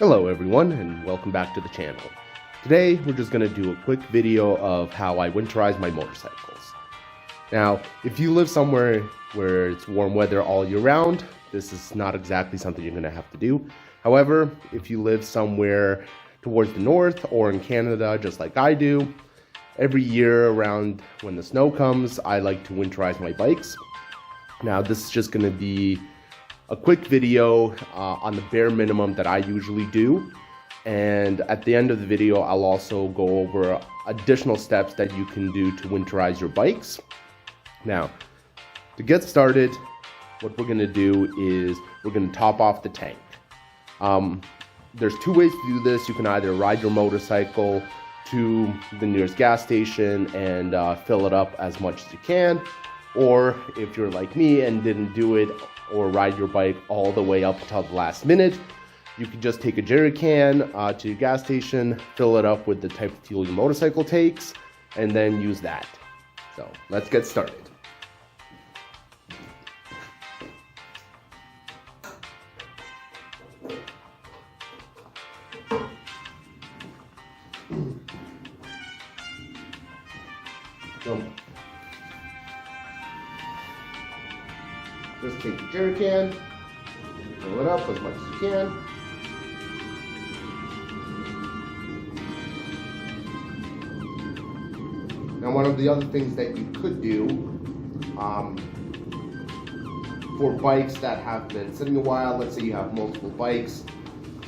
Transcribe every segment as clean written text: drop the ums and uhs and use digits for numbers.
Hello everyone, and welcome back to the channel. Today we're just going to do a quick video of how I winterize my motorcycles. Now, if you live somewhere where it's warm weather all year round, this is not exactly something you're going to have to do. However, if you live somewhere towards the north or in Canada just like I do, every year around when the snow comes, I like to winterize my bikes. Now, this is just going to be a quick video on the bare minimum that I usually do, and at the end of the video I'll also go over additional steps that you can do to winterize your bikes. Now, to get started, what we're going to do is we're going to top off the tank. There's two ways to do this. You can either ride your motorcycle to the nearest gas station and fill it up as much as you can, or if you're like me and didn't do it or ride your bike all the way up until the last minute, you can just take a jerry can to your gas station, fill it up with the type of fuel your motorcycle takes, and then use that. So let's get started. Just take the jerry can, fill it up as much as you can. Now, one of the other things that you could do for bikes that have been sitting a while, let's say you have multiple bikes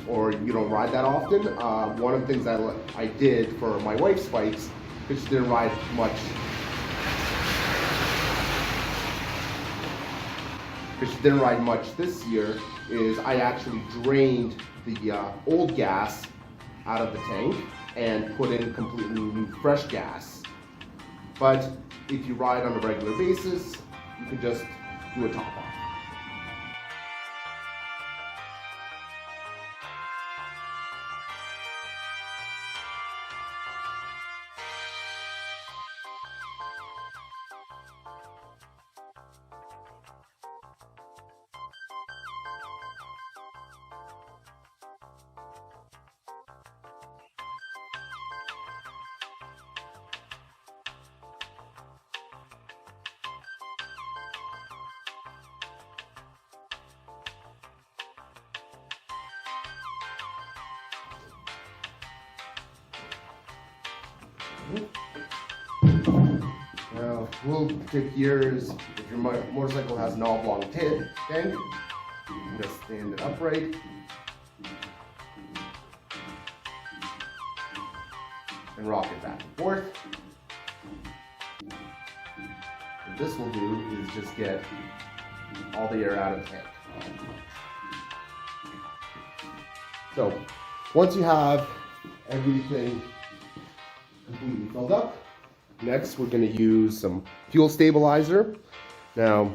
or you don't ride that often, one of the things I did for my wife's bikes, because she didn't ride much this year, is I actually drained the old gas out of the tank and put in completely new fresh gas. But if you ride on a regular basis, you can just do a top off. Now, we'll take yours. If your motorcycle has an oblong tank, you can just stand it upright and rock it back and forth. What this will do is just get all the air out of the tank. So, once you have everything completely filled up, next we're going to use some fuel stabilizer. Now,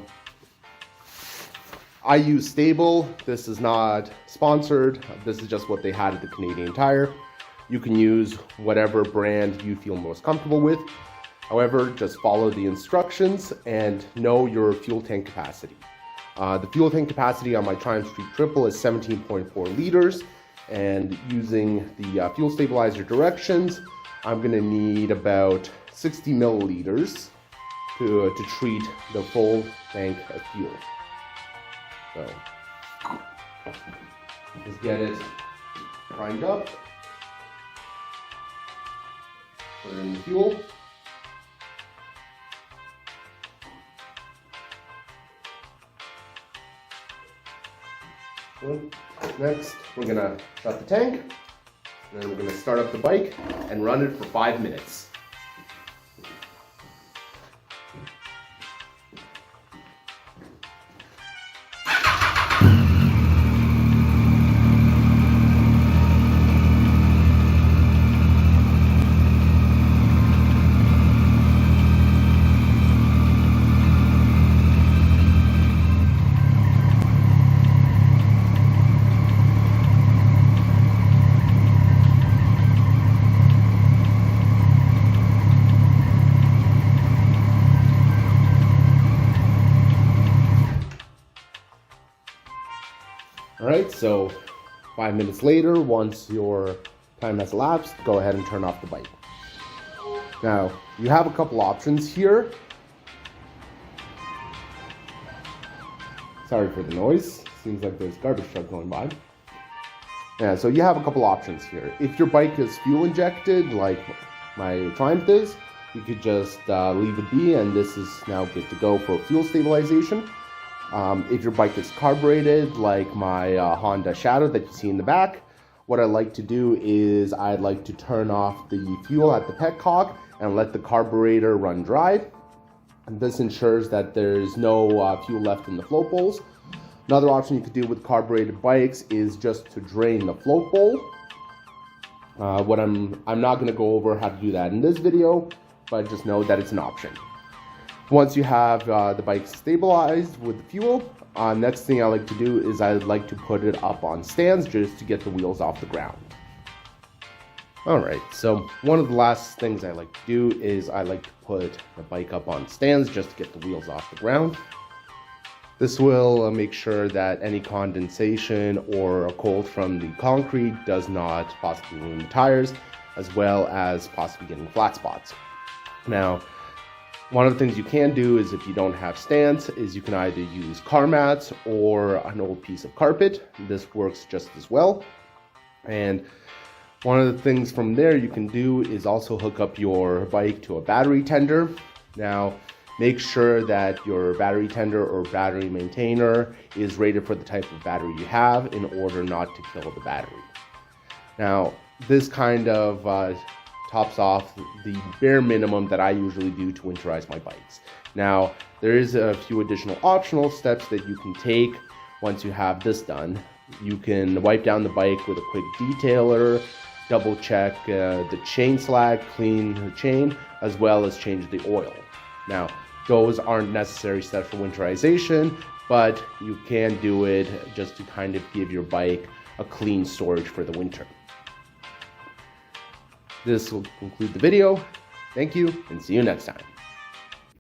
I use Stable. This is not sponsored. This is just what they had at the Canadian Tire. You can use whatever brand you feel most comfortable with. However, just follow the instructions and know your fuel tank capacity. The fuel tank capacity on my Triumph Street Triple is 17.4 liters, and using the fuel stabilizer directions, I'm going to need about 60 milliliters to treat the full tank of fuel. So, just get it primed up, put it in the fuel. Next, we're going to shut the tank, and then we're going to start up the bike and run it for 5 minutes. Alright, so 5 minutes later, once your time has elapsed, go ahead and turn off the bike. Now, you have a couple options here. Sorry for the noise. Seems like there's a garbage truck going by. Yeah, so you have a couple options here. If your bike is fuel injected, like my Triumph is, you could just leave it be, and this is now good to go for fuel stabilization. If your bike is carbureted, like my Honda Shadow that you see in the back, what I like to do is I like to turn off the fuel at the petcock and let the carburetor run dry. And this ensures that there's no fuel left in the float bowls. Another option you could do with carbureted bikes is just to drain the float bowl. I'm not going to go over how to do that in this video, but just know that it's an option. Once you have the bike stabilized with the fuel, next thing I like to do is I like to put it up on stands just to get the wheels off the ground. Alright, so one of the last things I like to do is I like to put the bike up on stands just to get the wheels off the ground. This will make sure that any condensation or cold from the concrete does not possibly ruin the tires, as well as possibly getting flat spots. Now, one of the things you can do is if you don't have stands, is you can either use car mats or an old piece of carpet. This works just as well. And one of the things from there you can do is also hook up your bike to a battery tender. Now, make sure that your battery tender or battery maintainer is rated for the type of battery you have in order not to kill the battery. Now, this kind of tops off the bare minimum that I usually do to winterize my bikes. Now, there is a few additional optional steps that you can take once you have this done. You can wipe down the bike with a quick detailer, double check the chain slag, clean the chain, as well as change the oil. Now, those aren't necessary steps for winterization, but you can do it just to kind of give your bike a clean storage for the winter. This will conclude the video. Thank you, and see you next time.